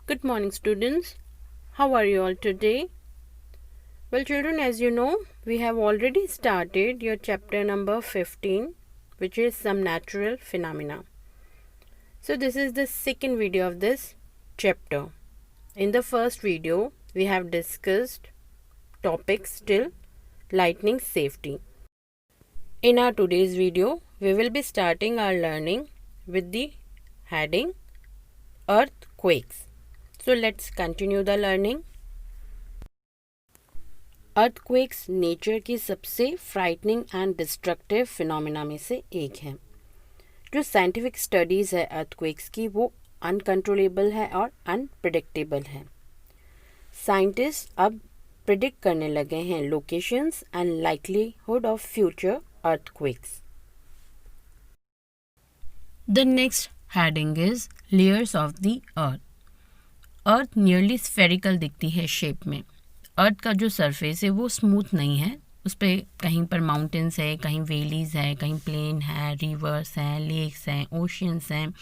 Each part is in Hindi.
Good morning, students. How are you all today? Well, children, as you know, we have already started your chapter number 15, which is some natural phenomena. So, this is the second video of this chapter. In the first video, we have discussed topics till lightning safety. In our today's video, we will be starting our learning with the heading Earthquakes. So let's continue the learning. Earthquakes nature की सबसे फ्राइटनिंग एंड डिस्ट्रक्टिव फिनोमिना में से एक है. जो साइंटिफिक स्टडीज़ है अर्थक्वेक्स की वो अनकंट्रोलेबल है और अनप्रिडिक्टेबल है. साइंटिस्ट अब प्रिडिक्ट करने लगे हैं locations and likelihood of future earthquakes. The next heading is layers of the earth. Earth nearly spherical दिखती है शेप में. अर्थ का जो सरफेस है वो स्मूथ नहीं है. उस पर कहीं पर माउंटेन्स है, कहीं वैलीज़ है, कहीं प्लेन है, रिवर्स हैं, लेक्स हैं, ओशियंस हैं,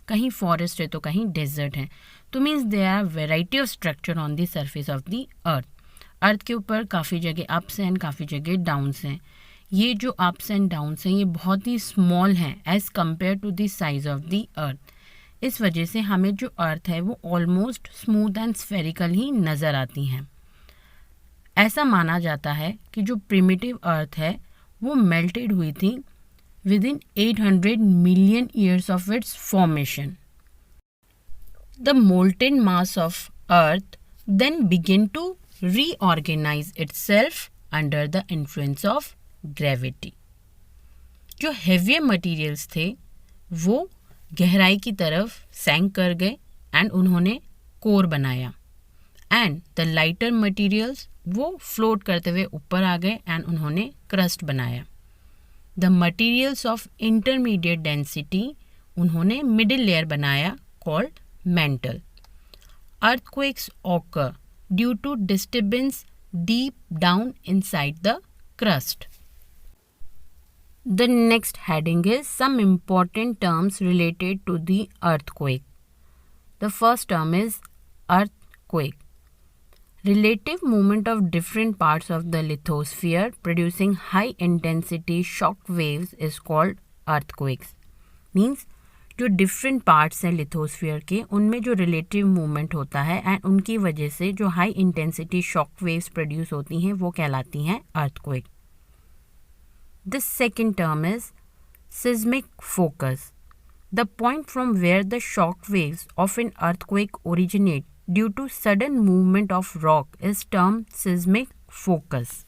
कहीं फॉरेस्ट है तो कहीं डेजर्ट है. तो means there are variety of structure on the surface of the earth. Earth के ऊपर काफ़ी जगह अप्स हैं, काफ़ी जगह डाउन्स हैं. ये जो अप्स एंड डाउन्स हैं ये बहुत ही स्मॉल हैं as compared to the size of the earth. इस वजह से हमें जो अर्थ है वो ऑलमोस्ट स्मूथ एंड स्फेरिकल ही नज़र आती हैं. ऐसा माना जाता है कि जो प्रिमिटिव अर्थ है वो मेल्टेड हुई थी within 800 million years of its formation. The molten mass of earth then begin to reorganise itself under the influence of gravity. जो हेवी मटेरियल्स थे वो गहराई की तरफ सैंक कर गए एंड उन्होंने कोर बनाया. एंड द लाइटर मटेरियल्स वो फ्लोट करते हुए ऊपर आ गए एंड उन्होंने क्रस्ट बनाया. The materials of intermediate density उन्होंने मिडिल लेयर बनाया called mantle. Earthquakes occur due to disturbance deep down inside the crust. The next heading is some important terms related to the earthquake. The first term is earthquake. Relative movement of different parts of the lithosphere producing high intensity shock waves is called earthquakes. Means जो डिफरेंट पार्ट्स हैं लिथोस्फीयर के उनमें जो रिलेटिव मूवमेंट होता है एंड उनकी वजह से जो high intensity shock waves produce होती हैं वो कहलाती हैं earthquake. The second term is seismic focus. The point from where the shock waves of an earthquake originate due to sudden movement of rock is term seismic focus.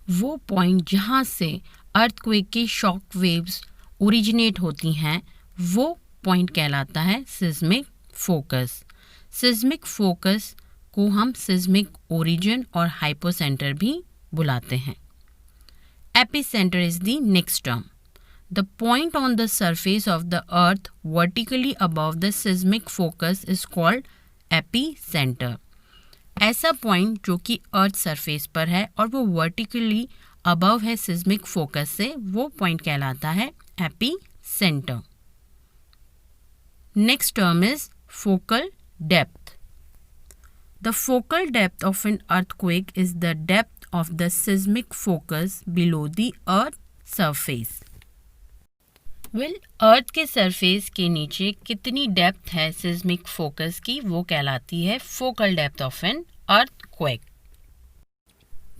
वो पॉइंट जहाँ से अर्थक्वेक की शॉक वेव्स ओरिजिनेट होती हैं वो पॉइंट कहलाता है सिस्मिक फोकस. सिस्मिक फोकस को हम सिस्मिक ओरिजिन और हाइपोसेंटर भी बुलाते हैं. Epicentre is the next term. The point on the surface of the earth vertically above the seismic focus is called epicentre. ऐसा पॉइंट जो कि अर्थ सरफेस पर है और वो वर्टिकली अबव है सिस्मिक फोकस से वो पॉइंट कहलाता है epicentre. Next term is focal depth. The focal depth of an earthquake is the depth of the seismic focus below the earth surface. Well अर्थ के सरफेस के नीचे कितनी डेप्थ है सिस्मिक फोकस की वो कहलाती है focal depth of an earthquake.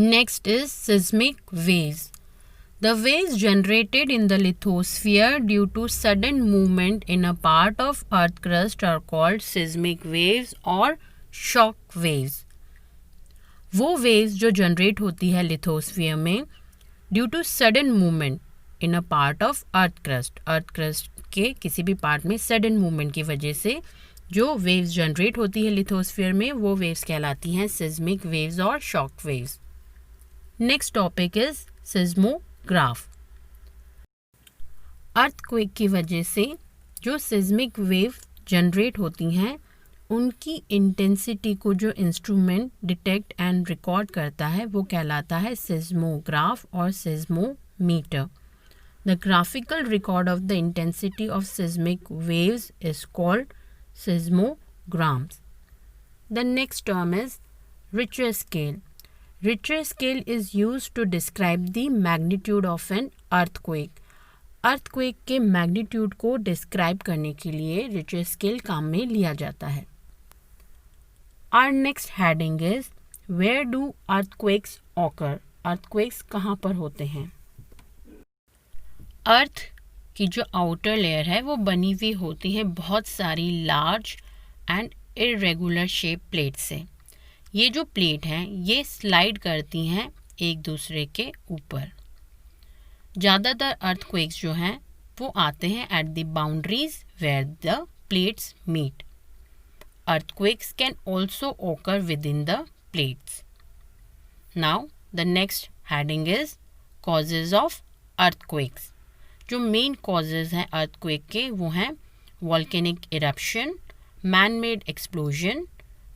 Next is seismic waves. The waves generated in the lithosphere due to sudden movement in a part of earth crust are called seismic waves or shock waves. वो waves जो generate होती है lithosphere में due to sudden movement in a part of earth crust के किसी भी part में sudden movement की वजह से जो waves generate होती है lithosphere में वो waves कहलाती हैं seismic waves और shock waves. Next topic is seismograph. Earthquake की वजह से जो सिस्मिक वेव जनरेट होती हैं उनकी इंटेंसिटी को जो इंस्ट्रूमेंट डिटेक्ट एंड रिकॉर्ड करता है वो कहलाता है सिस्मोग्राफ और seismometer. The graphical record of the intensity of seismic waves is called seismograms. The next term is Richter scale. Richter scale is used to describe the magnitude of an earthquake. Earthquake के मैग्नीट्यूड को डिस्क्राइब करने के लिए रिchter स्केल काम में लिया जाता है. Our next heading is Where do earthquakes occur? Earthquakes कहाँ पर होते हैं? अर्थ की जो आउटर लेयर है वो बनी हुई होती है बहुत सारी large and irregular shape plate से. ये जो प्लेट हैं ये स्लाइड करती हैं एक दूसरे के ऊपर. ज़्यादातर अर्थक्वेक्स जो हैं वो आते हैं at the boundaries where the plates meet. Earthquakes can also occur within the plates. Now the next heading is causes of earthquakes. जो मेन कॉजेज हैं अर्थक्वेक के वो हैं volcanic eruption, man made explosion,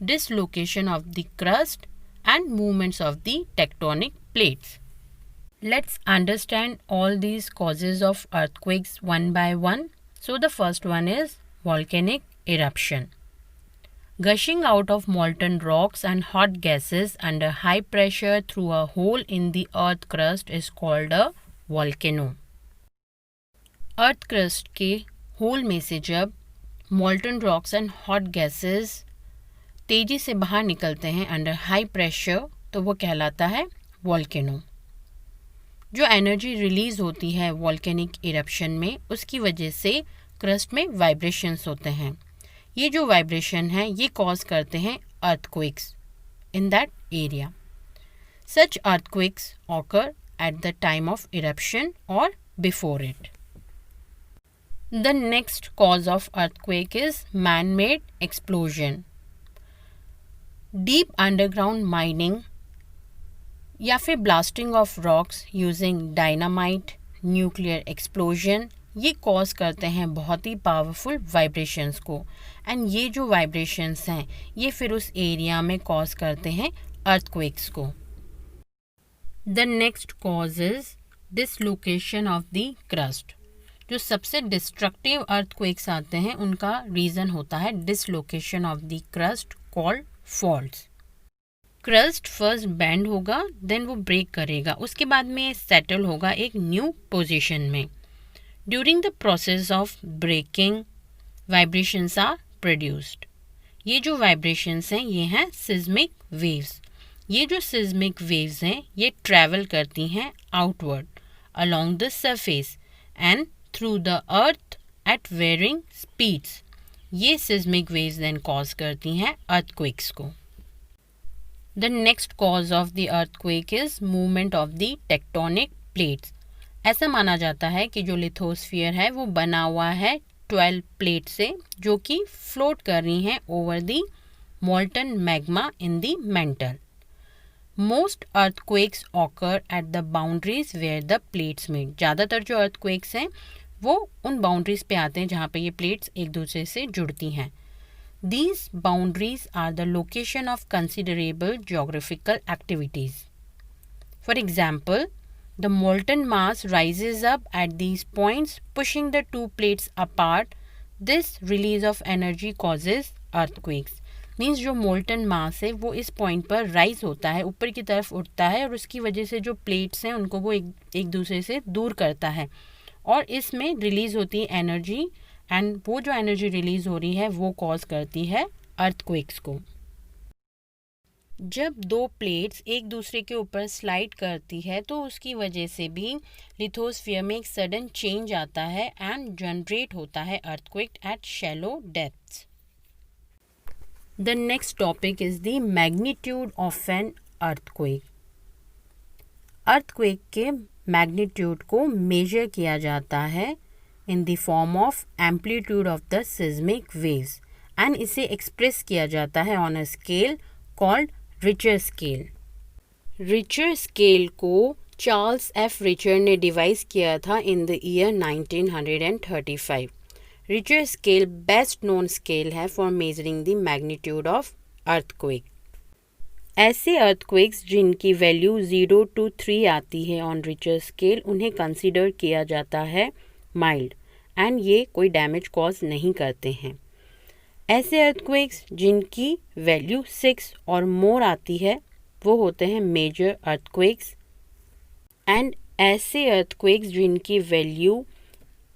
dislocation of the crust and movements of the tectonic plates. Let's understand all these causes of earthquakes one by one. So the first one is volcanic eruption. Gushing out of molten rocks and hot gases under high pressure through a hole in the earth crust is called a volcano. Earth crust के होल में से जब molten rocks and hot gases तेजी से बाहर निकलते हैं अंडर हाई प्रेशर तो वो कहलाता है वॉल्केनो. जो एनर्जी रिलीज होती है वॉल्केनिक इरप्शन में उसकी वजह से क्रस्ट में वाइब्रेशंस होते हैं. ये जो वाइब्रेशन है ये कॉज करते हैं earthquakes in that area. Such earthquakes occur at the time of eruption और before it. The next cause of earthquake is man made explosion. Deep underground mining या फिर blasting of rocks using dynamite, nuclear explosion ये कॉज करते हैं बहुत ही पावरफुल वाइब्रेशंस को. एंड ये जो वाइब्रेशंस हैं ये फिर उस एरिया में कॉज करते हैं अर्थक्वेक्स को. The next cause is dislocation of the crust. जो सबसे डिस्ट्रक्टिव अर्थक्वेक्स आते हैं उनका रीज़न होता है dislocation of the crust called faults. Crust first bend होगा देन वो ब्रेक करेगा, उसके बाद में सेटल होगा एक न्यू पोजीशन में. During the process of breaking vibrations are produced. ये जो वाइब्रेशंस हैं ये हैं सिस्मिक वेव्स. ये जो सिस्मिक वेव्स हैं ये ट्रैवल करती हैं outward along the surface and through the earth at varying speeds. ये सिस्मिक वेव्स देन कॉज करती हैं अर्थक्वेक्स को. The next cause of the earthquake is movement of the tectonic plates. ऐसा माना जाता है कि जो लिथोस्फीयर है वो बना हुआ है 12 प्लेट से जो कि फ्लोट कर रही हैं over the molten magma in the mantle. Most earthquakes occur at the boundaries where the plates meet. ज़्यादातर जो अर्थक्वेक्स हैं वो उन बाउंड्रीज पे आते हैं जहाँ पे ये प्लेट्स एक दूसरे से जुड़ती हैं. These boundaries are the location of considerable geographical activities. For example, the molten mass rises up at these points, pushing the two plates apart. This release of energy causes earthquakes. Means जो मोल्टन मास है वो इस पॉइंट पर राइज होता है, ऊपर की तरफ उठता है और उसकी वजह से जो प्लेट्स हैं उनको वो एक दूसरे से दूर करता है और इसमें रिलीज होती है एनर्जी. एंड वो जो एनर्जी रिलीज हो रही है वो कॉज करती है अर्थक्वेक्स को. जब दो प्लेट्स एक दूसरे के ऊपर स्लाइड करती है तो उसकी वजह से भी लिथोस्फीयर में एक सडन चेंज आता है एंड जनरेट होता है earthquake at shallow depths. The next topic is the magnitude of an earthquake. Earthquake के मैग्नीट्यूड को मेजर किया जाता है in the form of amplitude of the seismic waves and इसे एक्सप्रेस किया जाता है on a scale called Richter scale. Richter scale को चार्ल्स एफ रिचर ने डिवाइस किया था in the year 1935. Richter scale best known scale है for measuring the magnitude of earthquake. ऐसे अर्थक्वेक्स जिनकी वैल्यू 0 to 3 आती है ऑन Richter scale उन्हें कंसिडर किया जाता है माइल्ड एंड ये कोई डैमेज कॉज नहीं करते हैं. ऐसे अर्थक्वेक्स जिनकी वैल्यू 6 और मोर आती है वो होते हैं मेजर अर्थक्वेक्स, एंड ऐसे अर्थक्वेक्स जिनकी वैल्यू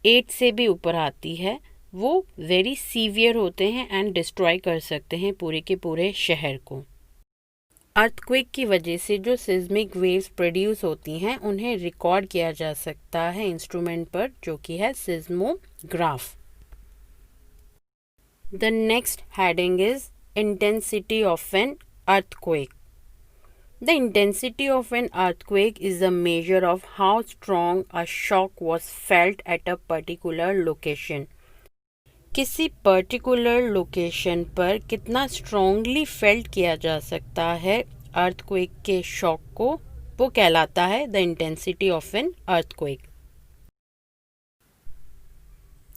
8 से भी ऊपर आती है वो वेरी सीवियर होते हैं एंड डिस्ट्रॉय कर सकते हैं पूरे के पूरे शहर को। अर्थक्वेक की वजह से जो सिस्मिक वेव्स प्रोड्यूस होती हैं उन्हें रिकॉर्ड किया जा सकता है इंस्ट्रूमेंट पर, जो कि है seismograph. The next heading is intensity of an earthquake. The intensity of an earthquake is a measure of how strong a shock was felt at a particular location. किसी पर्टिकुलर लोकेशन पर कितना स्ट्रांगली फेल्ट किया जा सकता है अर्थक्वेक के शॉक को, वो कहलाता है the intensity of an earthquake.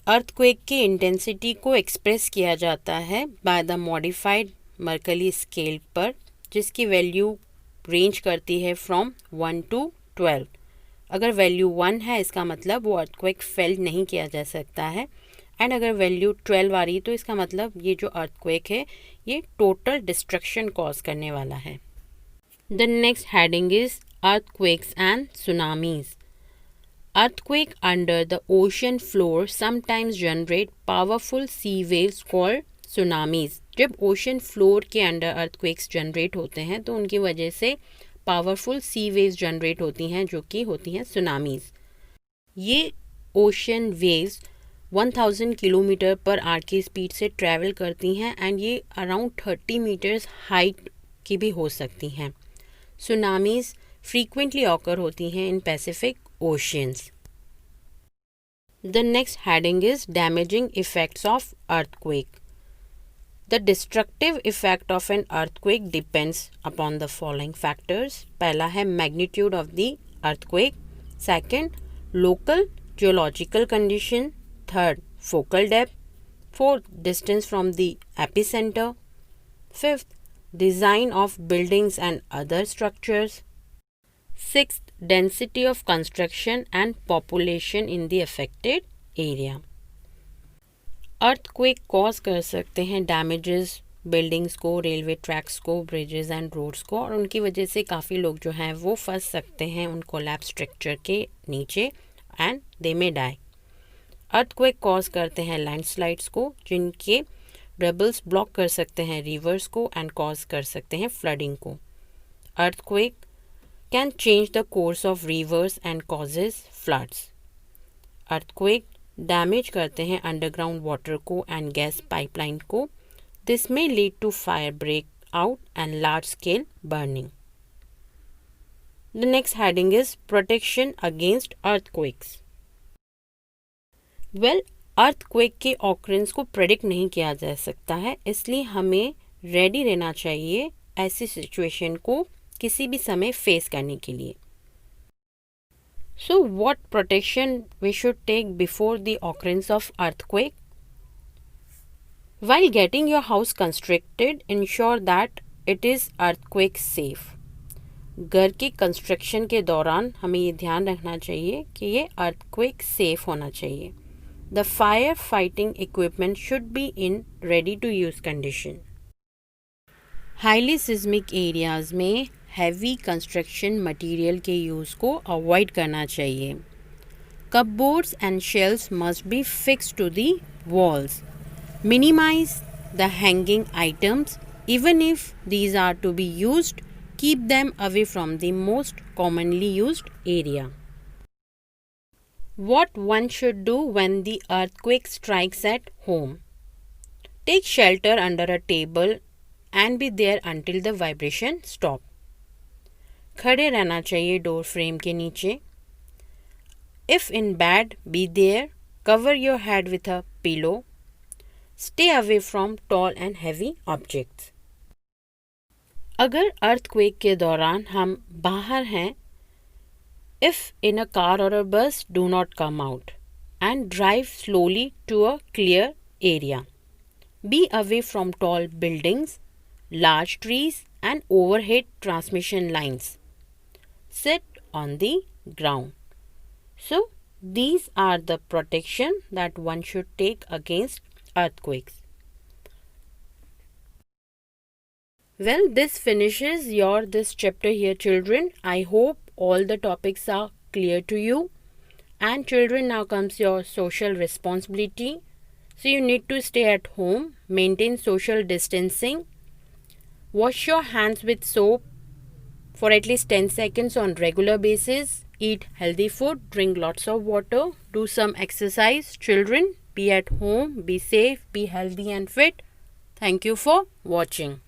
Earthquake की इंटेंसिटी को एक्सप्रेस किया जाता है by the modified Mercalli scale पर, जिसकी वैल्यू रेंज करती है फ्रॉम 1 to 12। अगर वैल्यू 1 है इसका मतलब वो अर्थक्वेक फेल्ट नहीं किया जा सकता है, एंड अगर वैल्यू 12 आ रही तो इसका मतलब ये जो अर्थक्वेक है ये टोटल डिस्ट्रक्शन कॉज करने वाला है। The next heading is earthquakes and tsunamis. Earthquake under the ocean floor sometimes generate powerful sea waves called tsunamis. जब ओशन फ्लोर के अंडर अर्थक्वेक्स जनरेट होते हैं तो उनकी वजह से पावरफुल सी वेव्स जनरेट होती हैं जो कि होती हैं सुनामीज। ये ocean waves 1000 kilometre per hour की स्पीड से ट्रैवल करती हैं एंड ये अराउंड 30 मीटर्स हाइट की भी हो सकती हैं। सुनामीज फ्रीक्वेंटली ऑकर होती हैं in Pacific oceans. The next heading is damaging effects of earthquake. The destructive effect of an earthquake depends upon the following factors. पहला है magnitude of the earthquake, second local geological condition, third focal depth, fourth distance from the epicenter, fifth design of buildings and other structures, sixth density of construction and population in the affected area. Earthquake cause कर सकते हैं डैमेजेस बिल्डिंग्स को, रेलवे ट्रैक्स को, ब्रिजेस एंड रोड्स को, और उनकी वजह से काफ़ी लोग जो हैं वो फंस सकते हैं उन कोलैप्स स्ट्रक्चर के नीचे and they may die. Earthquake cause करते हैं लैंडस्लाइड्स को, जिनके रेबल्स ब्लॉक कर सकते हैं रिवर्स को एंड कॉज कर सकते हैं फ्लडिंग को। Earthquake can change the course of rivers and causes floods. Earthquake damage करते हैं अंडरग्राउंड वाटर को एंड गैस पाइपलाइन को। This may lead to fire break out and large scale burning. The next heading is protection against earthquakes. Well, earthquake के ऑकरेंस को प्रेडिक्ट नहीं किया जा सकता है, इसलिए हमें रेडी रहना चाहिए ऐसी सिचुएशन को किसी भी समय फेस करने के लिए। So what protection we should take before the occurrence of earthquake? While getting your house constructed, ensure that it is earthquake safe. घर की कंस्ट्रक्शन के दौरान हमें ये ध्यान रखना चाहिए कि ये earthquake safe होना चाहिए। The fire fighting equipment should be in ready to use condition. Highly seismic areas में हैवी कंस्ट्रक्शन मटेरियल के यूज़ को अवॉइड करना चाहिए। Cupboards and shelves must be fixed to the walls. Minimise the hanging items, even if these are to be used, keep them away from the most commonly used area. What one should do when the earthquake strikes at home? Take shelter under a table and be there until the vibration stop. खड़े रहना चाहिए डोर फ्रेम के नीचे. If in bed, be there. Cover your head with a pillow. Stay away from tall and heavy objects. अगर अर्थक्वेक के दौरान हम बाहर हैं, if in a car or a bus, do not come out and drive slowly to a clear area. Be away from tall buildings, large trees and overhead transmission lines. Sit on the ground. So, these are the protection that one should take against earthquakes. Well, this finishes this chapter here, children. I hope all the topics are clear to you. And children, now comes your social responsibility. So you need to stay at home, maintain social distancing, wash your hands with soap for at least 10 seconds on regular basis, eat healthy food, drink lots of water, do some exercise. Children, be at home, be safe, be healthy and fit. Thank you for watching.